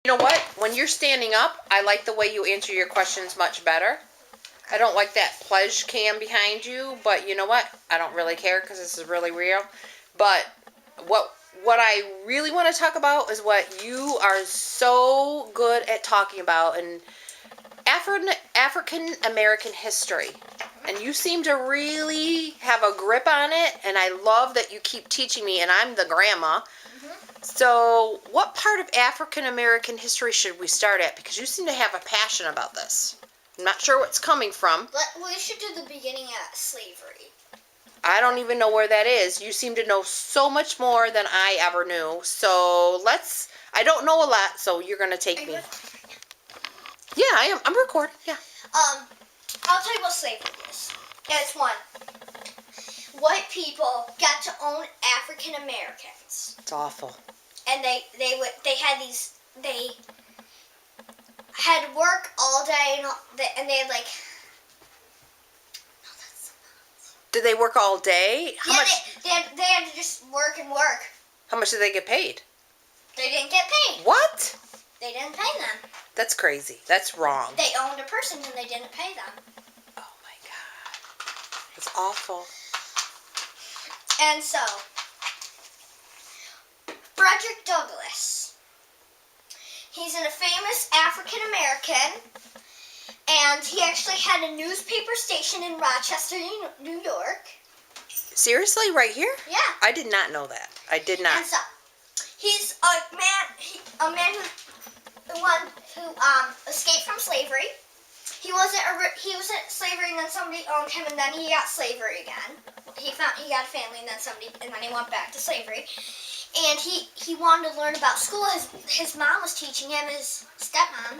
You know what? When you're standing up, I like the way you answer your questions much better. I don't like that pledge cam behind you, but you know what? I don't really care because this is really real. But what I really want to talk about is what you are so good at talking about, and African American history. And you seem to really have a grip on it, and I love that you keep teaching me, and I'm the grandma. So, what part of African American history should we start at? Because you seem to have a passion about this. I'm not sure what's coming from. We should do the beginning at slavery. I don't even know where that is. You seem to know so much more than I ever knew. So, I don't know a lot, so you're going to take me. Yeah, I am. I'm recording. Yeah. I'll tell you what slavery is. It's one. White people got to own African Americans. It's awful. And they had to work all day and they had like. Did they work all day? How much? They had to just work and work. How much did they get paid? They didn't get paid. What? They didn't pay them. That's crazy. That's wrong. They owned a person and they didn't pay them. Oh my God. That's awful. And so, Frederick Douglass. He's a famous African American, and he actually had a newspaper station in Rochester, New York. Seriously, right here? Yeah. I did not know that. I did not. And so, he's a man who escaped from slavery. He was in slavery, and then somebody owned him, and then he got slavery again. He got a family, and then he went back to slavery. And he wanted to learn about school. His mom was teaching him, his stepmom,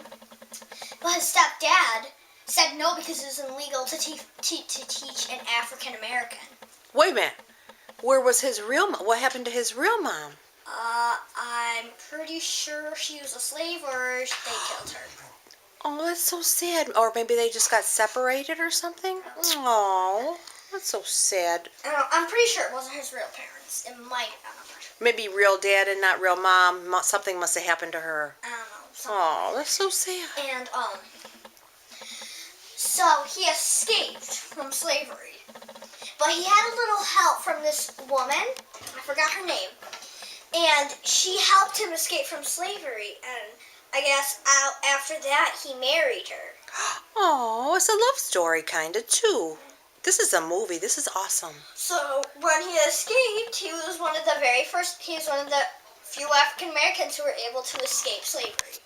but his stepdad said no because it was illegal to teach an African American. Wait a minute. Where was his real mom? What happened to his real mom? I'm pretty sure she was a slave, or they killed her. Oh, that's so sad. Or maybe they just got separated or something? Oh, that's so sad. I'm pretty sure it wasn't his real parents. It might have been. Maybe real dad and not real mom. Something must have happened to her. I don't know. Oh, that's so sad. And, so he escaped from slavery. But he had a little help from this woman. I forgot her name. And she helped him escape from slavery. And I guess after that, he married her. Oh, it's a love story, kind of, too. This is a movie. This is awesome. So when he escaped, he was one of the few African Americans who were able to escape slavery.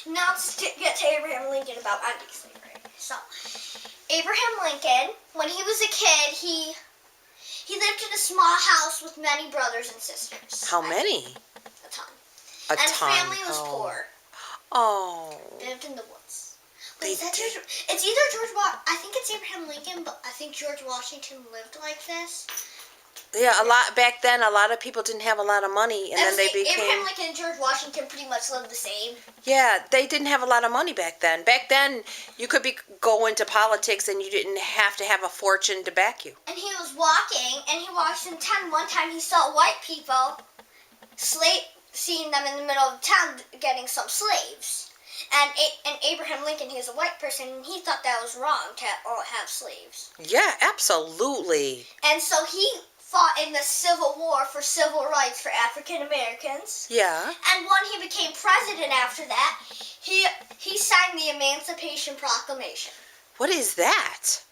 Now let's get to Abraham Lincoln about ending slavery. So, Abraham Lincoln, when he was a kid, he lived in a small house with many brothers and sisters. How many? A ton. A ton. And his family was poor. Oh. They lived in the woods. It's either George Washington. I think it's Abraham Lincoln, but I think George Washington lived like this. Yeah, back then. A lot of people didn't have a lot of money, and then they became. Abraham Lincoln and George Washington pretty much lived the same. Yeah, they didn't have a lot of money back then. Back then, you could go into politics, and you didn't have to have a fortune to back you. And he was walking, and he walked in town. One time, he saw white people, seeing them in the middle of town getting some slaves. And Abraham Lincoln, he was a white person, and he thought that was wrong to have slaves. Yeah, absolutely. And so he fought in the Civil War for civil rights for African Americans. Yeah. And when he became president after that, he signed the Emancipation Proclamation. What is that?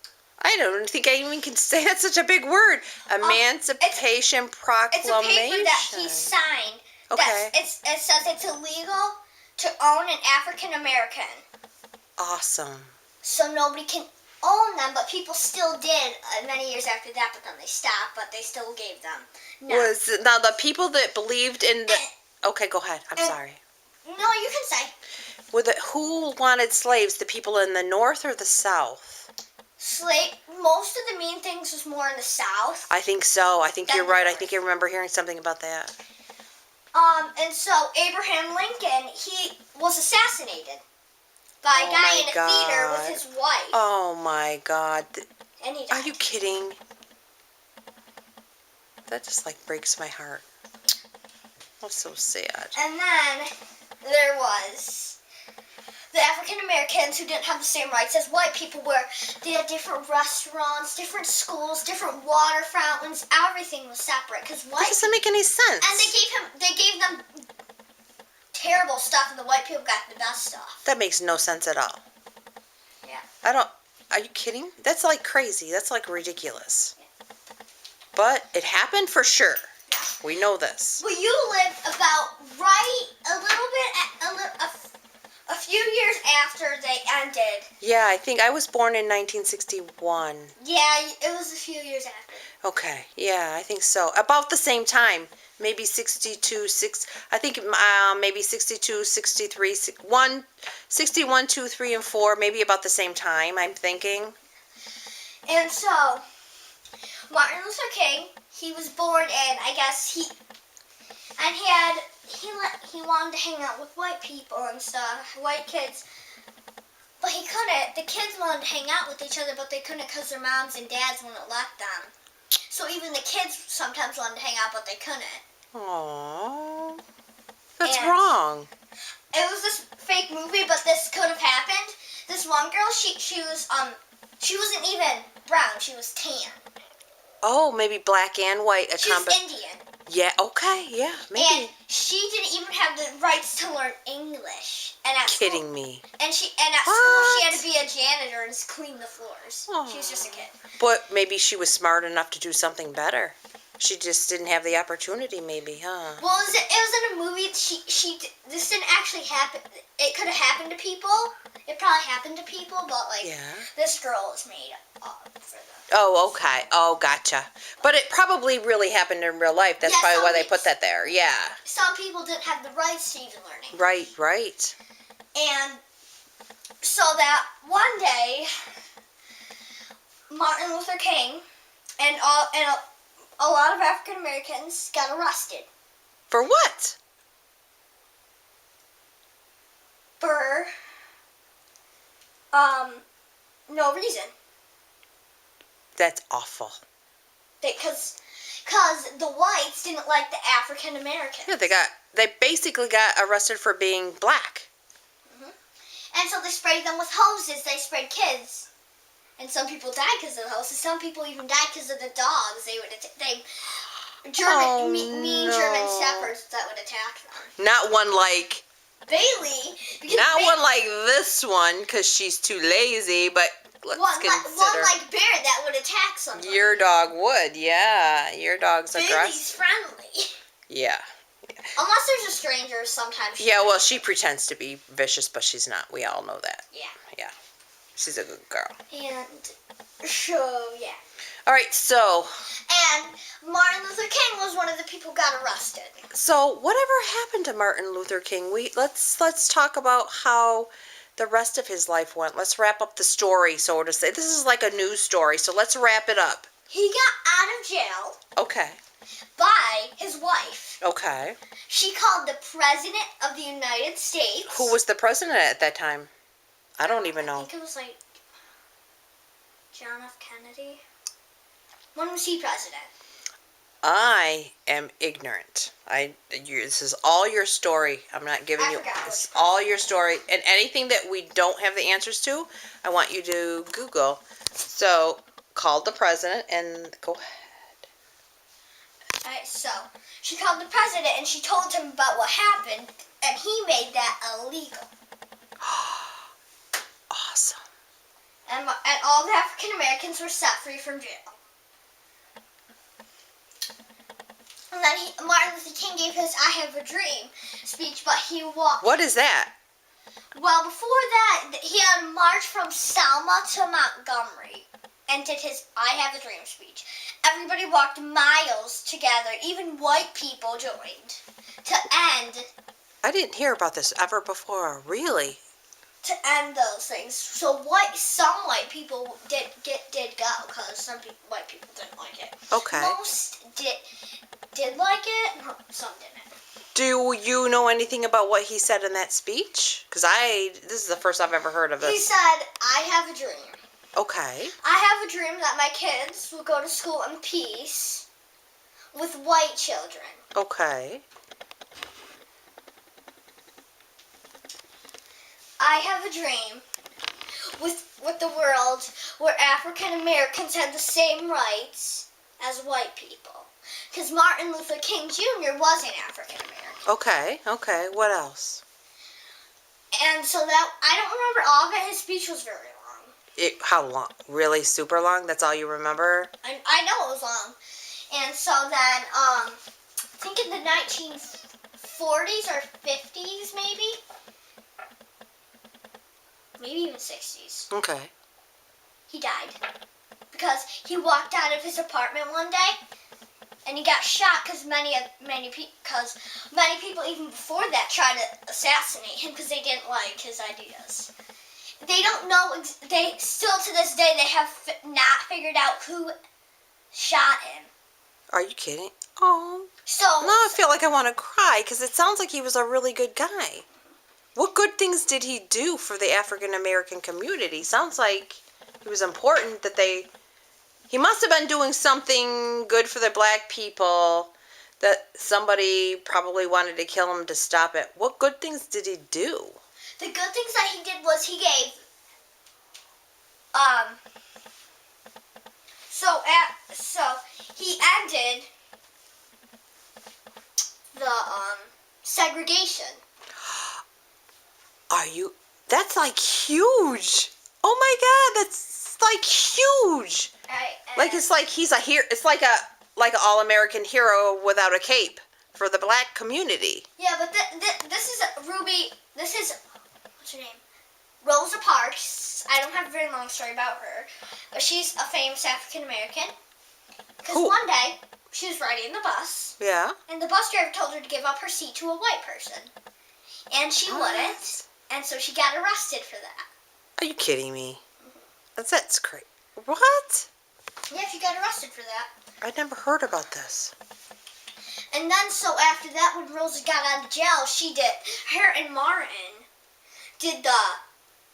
I don't think I even can say that's such a big word. Emancipation Proclamation. It's a paper that he signed. Okay. It says it's illegal to own an African American. Awesome. So nobody can own them, but people still did many years after that, but then they stopped, but they still gave them. Now the people that believed in the... Okay, go ahead. I'm sorry. No, you can say. Who wanted slaves? The people in the North or the South? Most of the mean things was more in the South. I think so. I think you're right. I think I remember hearing something about that. And so Abraham Lincoln, he was assassinated by a guy in a theater with his wife. Oh my God. And he died. Are you kidding? That just breaks my heart. That's so sad. And then there was the African Americans who didn't have the same rights as white people, where they had different restaurants, different schools, different water fountains. Everything was separate because That white. doesn't make any sense. And they gave them terrible stuff, and the white people got the best stuff. That makes no sense at all. Yeah. Are you kidding? That's like crazy. That's like ridiculous. But it happened for sure. We know this. Well, you lived about a few years after they ended. Yeah, I think I was born in 1961. Yeah, it was a few years after. Okay, yeah, I think so. About the same time. Maybe 62, maybe 62, 63, 61, 2, 3, and 4. Maybe about the same time, I'm thinking. And so, Martin Luther King, he was born in, I guess, he wanted to hang out with white people and stuff, white kids. But he couldn't. The kids wanted to hang out with each other, but they couldn't because their moms and dads wouldn't let them. So even the kids sometimes wanted to hang out, but they couldn't. Aww. That's And wrong. It was this fake movie, but this could have happened. This one girl, she wasn't even brown. She was tan. Oh, maybe black and white. She was Indian. Yeah, okay, yeah, maybe. And she didn't even have the rights to learn English. And at Kidding school, me. And at school, she had to be a janitor and clean the floors. Aw. She was just a kid. But maybe she was smart enough to do something better. She just didn't have the opportunity, maybe, huh? Well, it was in a movie. This didn't actually happen. It could have happened to people. It probably happened to people, but this girl was made up for them. Oh, okay. Oh, gotcha. But it probably really happened in real life. That's probably why they put that there. Yeah. Some people didn't have the rights to even learn English. Right. And so that one day, Martin Luther King and a lot of African Americans got arrested For what? for no reason. That's awful. Because the whites didn't like the African Americans. Yeah, they basically got arrested for being black. And so they sprayed them with hoses. They sprayed kids. And some people died because of the hoses. Some people even died because of the dogs. Mean German shepherds that would attack them. Not one like Bailey. one like this one because she's too lazy, but let's one consider. like Bear that would attack someone. Your dog would, yeah. Your dog's Bailey's aggressive. friendly. Yeah. Unless there's a stranger, sometimes. Yeah, well, she pretends to be vicious, but she's not. We all know that. Yeah. Yeah. She's a good girl. And so, yeah. All right, so And Martin Luther King was one of the people who got arrested. whatever happened to Martin Luther King? Let's talk about how the rest of his life went. Let's wrap up the story, so to say. This is like a news story, so let's wrap it up. He got out of jail Okay. by his wife. Okay. She called the President of the United States. Who was the president at that time? I don't even know. I think it was like John F. Kennedy. When was he president? I am ignorant. This is all your story. I'm not giving I you. forgot This is which all your story, and anything that we don't have the answers to, I want you to Google. So, called the president and go ahead. Alright, so she called the president and she told him about what happened, and he made that illegal. Awesome. And all the African Americans were set free from jail. And then Martin Luther King gave his "I Have a Dream" speech, but he walked. What is that? Well, before that, he had a march from Selma to Montgomery and did his "I Have a Dream" speech. Everybody walked miles together. Even white people joined to end. I didn't hear about this ever before. Really? To end those things. So some white people did go because some white people didn't like it. Okay. Most did like it. Some didn't. Do you know anything about what he said in that speech? Because this is the first I've ever heard of He this. said, "I have a dream. Okay. I have a dream that my kids will go to school in peace with white children. Okay. I have a dream with the world where African Americans have the same rights as white people. Because Martin Luther King Jr. was an African American. Okay. What else? And so that, I don't remember all of it. His speech was very long. How long? Really super long? That's all you remember? I know it was long. And so then, I think in the 1940s or 50s maybe even 60s, Okay. he died. Because he walked out of his apartment one day and he got shot because many people even before that tried to assassinate him because they didn't like his ideas. They don't know, they still to this day, they have not figured out who shot him. Are you kidding? Oh. So Now I feel like I want to cry because it sounds like he was a really good guy. What good things did he do for the African American community? Sounds like he was important that he must have been doing something good for the black people that somebody probably wanted to kill him to stop it. What good things did he do? the good things that he did was he gave, so he ended the, segregation. That's like huge. Oh my God, that's like huge. Like it's like he's a hero. It's like an all-American hero without a cape for the black community. Yeah, but this is Ruby. This is, what's her name? Rosa Parks. I don't have a very long story about her, but she's a famous African American. Because one day she was riding the bus, Yeah. and the bus driver told her to give up her seat to a white person, and she wouldn't, and so she got arrested for that. Are you kidding me? That's crazy. What? Yeah, she got arrested for that. I never heard about this. And then, so after that, when Rosa got out of jail, her and Martin did the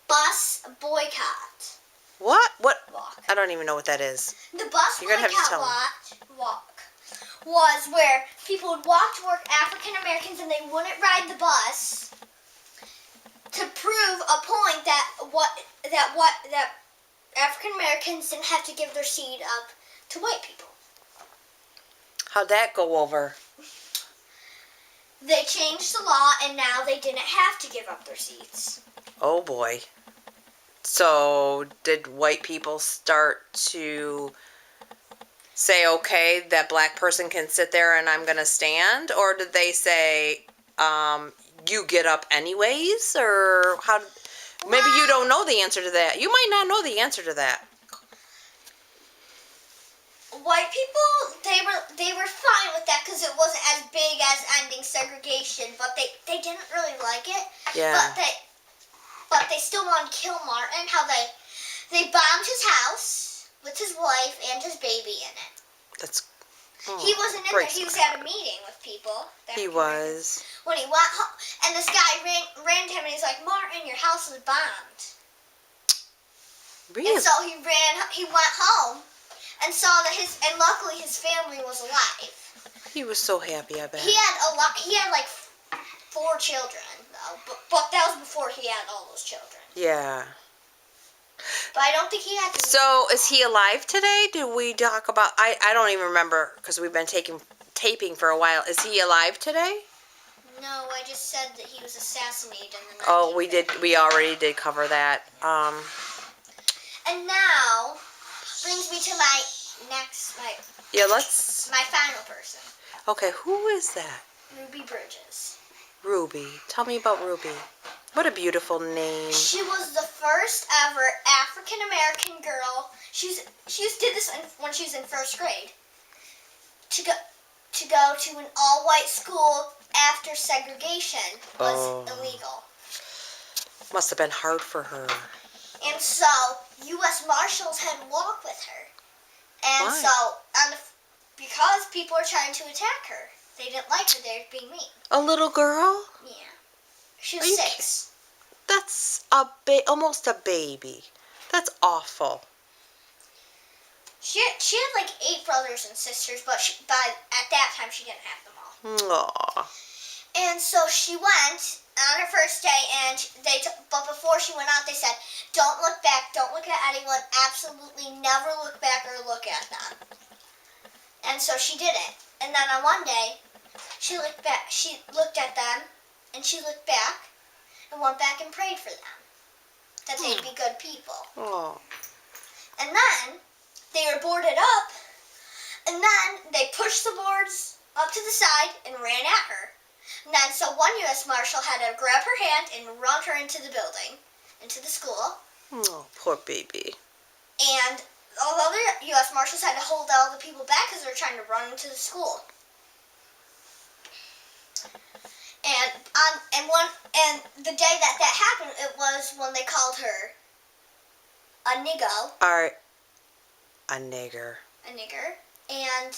bus boycott What? walk. I don't even know what that is. The bus You're gonna have to boycott tell walk was where people would walk to work, African Americans, and they wouldn't ride the bus to prove a point that African Americans didn't have to give their seat up to white people. How'd that go over? They changed the law, and now they didn't have to give up their seats. Oh boy. So did white people start to say, okay, that black person can sit there and I'm gonna stand? Or did they say, you get up anyways? Or how? Maybe you don't know the answer to that. You might not know the answer to that. White people, they were fine with that because it wasn't as big as ending segregation, but they didn't really like it. Yeah. But they still wanted to kill Martin. How they bombed his house with his wife and his baby in it. That's. He wasn't in there. He was at a meeting with people. He was. When he went home, and this guy ran to him and he's like, "Martin, your house was bombed." Really? And so he went home and saw that and luckily his family was alive. He was so happy, I bet. He had like 4 children though, but that was before he had all those children. Yeah. But I don't think he had to. So, is he alive today? Did we talk about... I don't even remember because we've been taping for a while. Is he alive today? No, I just said that he was assassinated in the 1950s. Oh, we did. We already did cover that. And now brings me to my next, Yeah, let's... my final person, Okay, who is that? Ruby Bridges. Ruby. Tell me about Ruby. What a beautiful name. She was the first ever African American girl. She did this when she was in 1st grade. To go to an all-white school after segregation was illegal. Must have been hard for her. And so U.S. Marshals had to walk with her. And Why? so because people were trying to attack her, they didn't like her. They were being mean. A little girl? Yeah. She Are was you 6. That's almost a baby. That's awful. She had like 8 brothers and sisters, but at that time she didn't have them all. Aww. And so she went on her first day, and but before before she went out, they said, don't look back, don't look at anyone, absolutely never look back or look at them. And so she didn't. And then on one day, she looked at them, and she looked back, and went back and prayed for them, that they'd be good people. Oh. And then, they were boarded up, and then they pushed the boards up to the side and ran at her. And then, so one U.S. Marshal had to grab her hand and run her into the building, into the school. Oh, poor baby. And all the other U.S. Marshals had to hold all the people back because they were trying to run into the school. And the day that happened, it was when they called her a niggo. A nigger. A nigger. And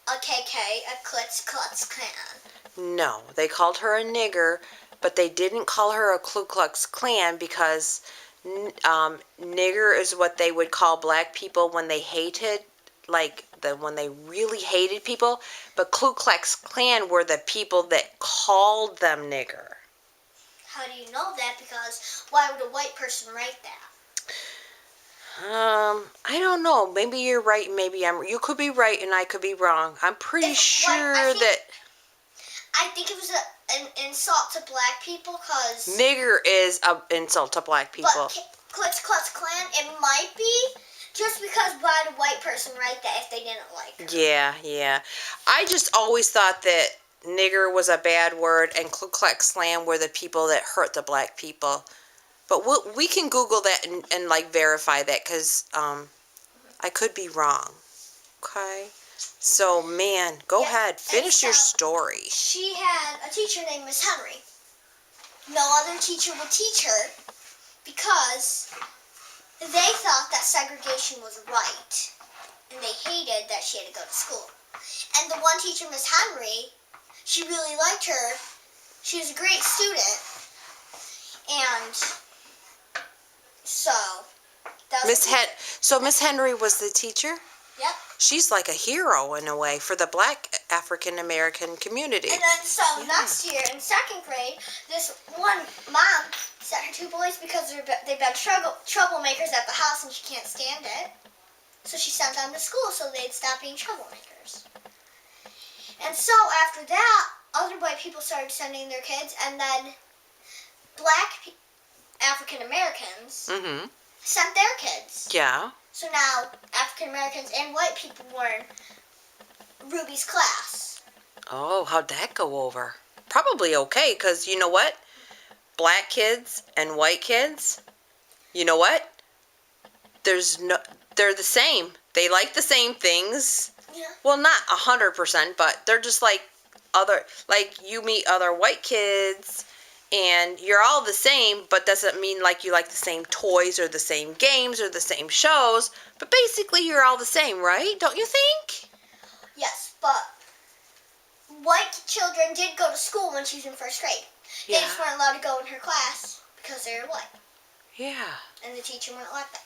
a KK, a Klutz Klutz Klan. No, they called her a nigger, but they didn't call her a Ku Klux Klan because nigger is what they would call black people when they hated, when they really hated people. But Ku Klux Klan were the people that called them nigger. How do you know that? Because why would a white person write that? I don't know. Maybe you're right. Maybe you could be right and I could be wrong. I'm pretty sure that. I think it was an insult to black people because. Nigger is an insult to black people. But Klutz Klutz Klan, it might be just because why would a white person write that if they didn't like her? Yeah. I just always thought that nigger was a bad word and Ku Klux Klan were the people that hurt the black people. But we can Google that and verify that because I could be wrong. Okay? So, man, go ahead. Finish your story. She had a teacher named Miss Henry. No other teacher would teach her because they thought that segregation was right. And they hated that she had to go to school. And the one teacher, Miss Henry, she really liked her. She was a great student. And so, Miss Henry was the teacher? Yep. She's like a hero in a way for the black African American community. And then next year in second grade, this one mom sent her two boys because they've been troublemakers at the house and she can't stand it. So she sent them to school so they'd stop being troublemakers. And so after that, other white people started sending their kids, and then black African Americans sent their kids. Yeah. So now African Americans and white people were in Ruby's class. Oh, how'd that go over? Probably okay, because you know what? Black kids and white kids, you know what? They're the same. They like the same things. Yeah. Well, not 100%, but they're just like you meet other white kids and you're all the same, but doesn't mean like you like the same toys or the same games or the same shows. But basically, you're all the same, right? Don't you think? Yes, but white children did go to school when she was in first grade. Yeah. They just weren't allowed to go in her class because they were white. Yeah. And the teacher wouldn't let them.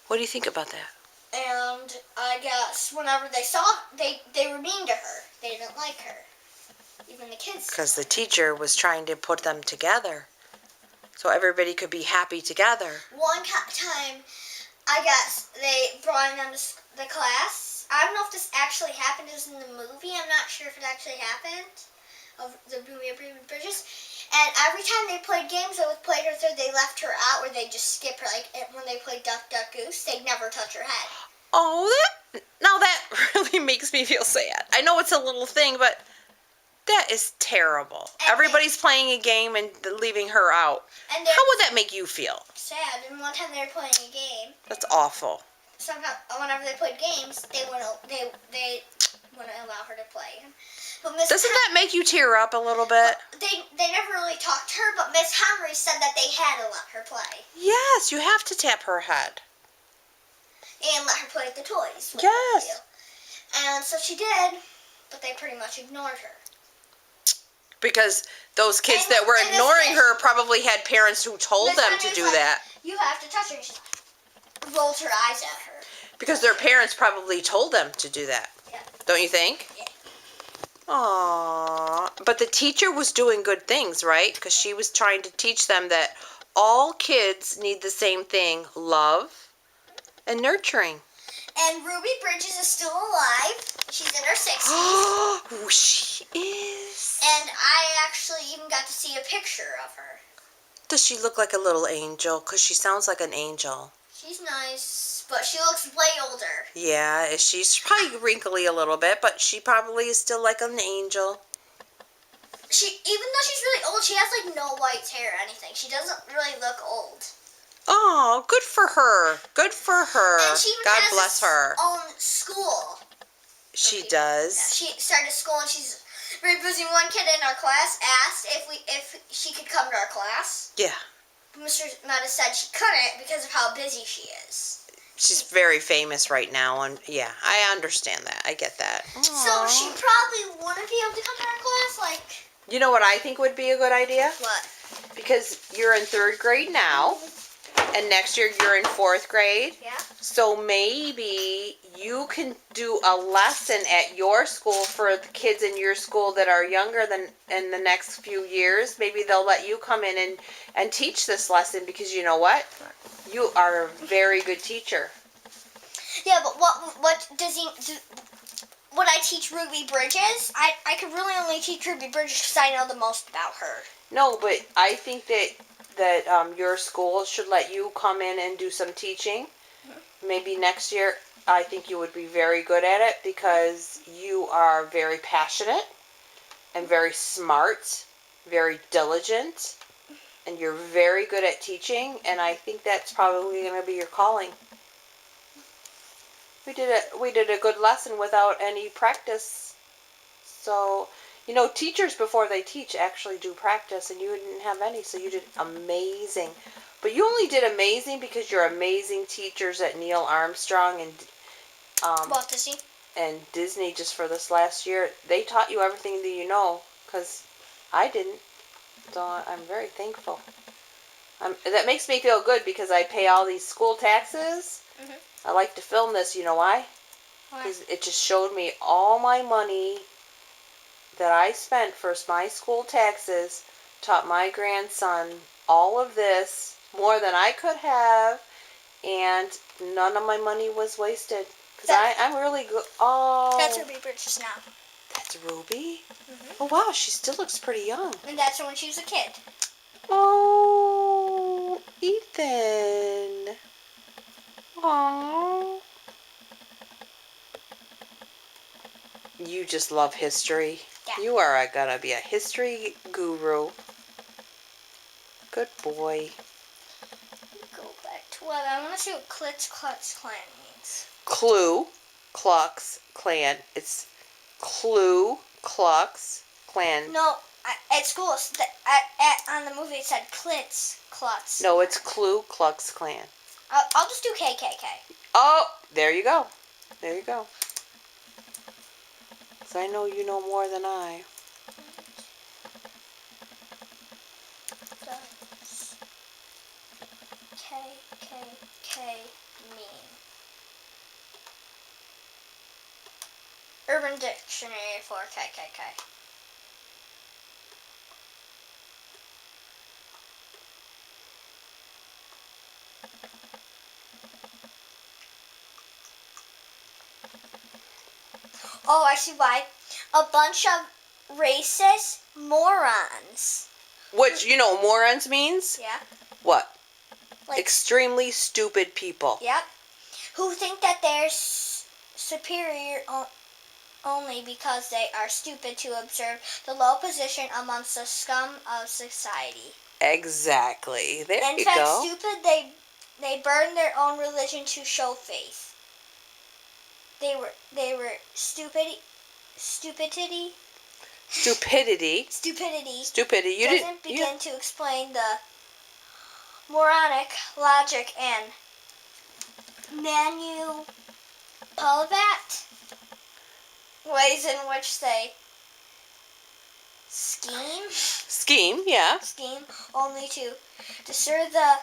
What do you think about that? And I guess whenever they saw, they were mean to her. They didn't like her. Even the kids. Because the teacher was trying to put them together so everybody could be happy together. One time, I guess they brought them to the class. I don't know if this actually happened. It was in the movie. I'm not sure if it actually happened. Of the movie of Ruby Bridges. And every time they played games with Play Her Third, they left her out, or they just skip her. Like when they played Duck, Duck, Goose, they'd never touch her head. Oh, that really makes me feel sad. I know it's a little thing, but that is terrible. And Everybody's playing a game and leaving her out. How would that make you feel? Sad. And one time they were playing a game. That's awful. Somehow, whenever they played games, they wouldn't allow her to play. But Doesn't that make you tear up a little bit? They never really talked to her, but Miss Henry said that they had to let her play. Yes, you have to tap her head. And let her play with the toys. Yes. And so she did, but they pretty much ignored her. Because those kids that were ignoring her probably had parents who told them to do that. You have to touch her. And she rolled her eyes at her. Because their parents probably told them to do that. Yeah. Don't you think? Yeah. Aww. But the teacher was doing good things, right? Because she was trying to teach them that all kids need the same thing, love and nurturing. And Ruby Bridges is still alive. She's in her 60s. Oh, she is. And I actually even got to see a picture of her. Does she look like a little angel? Because she sounds like an angel. She's nice, but she looks way older. Yeah, she's probably wrinkly a little bit, but she probably is still like an angel. Even though she's really old, she has like no white hair or anything. She doesn't really look old. Oh, good for her. Good for her. And she even God has bless her. own school. She Yeah, does. she started school and she's very busy. One kid in our class asked if she could come to our class. Yeah. Mr. Meta said she couldn't because of how busy she is. She's very famous right now, and yeah, I understand that. I get that. So Aw. she probably wouldn't be able to come to our class. Like You know what I think would be a good idea? what? Because you're in 3rd grade now, and next year you're in 4th grade. Yeah. So maybe you can do a lesson at your school for the kids in your school that are younger than in the next few years. Maybe they'll let you come in and teach this lesson, because you know what? You are a very good teacher. Yeah, but what does he do? Would I teach Ruby Bridges? I could really only teach Ruby Bridges because I know the most about her. No, but I think that your school should let you come in and do some teaching. Maybe next year, I think you would be very good at it, because you are very passionate and very smart, very diligent, and you're very good at teaching, and I think that's probably going to be your calling. We did a good lesson without any practice. So, you know, teachers before they teach actually do practice, and you didn't have any, so you did amazing. But you only did amazing because you're amazing teachers at Neil Armstrong and Walt Disney. and Disney just for this last year. They taught you everything that you know, because I didn't. So I'm very thankful. That makes me feel good, because I pay all these school taxes. Mhm. I like to film this, you know why? Why? Because it just showed me all my money that I spent for my school taxes, taught my grandson all of this, more than I could have, and none of my money was wasted. Because I'm really good. Oh. That's Ruby Bridges now. That's Ruby? Mhm. Oh, wow, she still looks pretty young. And that's when she was a kid. Oh, Ethan. Aww. You just love history. Yeah. You are gonna be a history guru. Good boy. Go back to what I want to see what Klutz Klutz Klan means. Ku Klux Klan. It's Ku Klux Klan. No, at school, on the movie it said Klutz Klutz. No, it's Ku Klux Klan. I'll just do KKK. Oh, there you go. There you go. Because I know you know more than I. Does KKK mean? Urban Dictionary for KKK. Oh, I see why. A bunch of racist morons. Which, you know, morons means? Yeah. What? Like, Extremely stupid people. yep. Who think that they're superior only because they are stupid to observe the low position amongst the scum of society. Exactly. There In you fact, go. stupid, they burn their own religion to show faith. They were stupidity. Stupidity. Stupidity Stupidity. You doesn't didn't. You, begin to explain the moronic logic and manipulative ways in which they scheme scheme, yeah. only to disturb the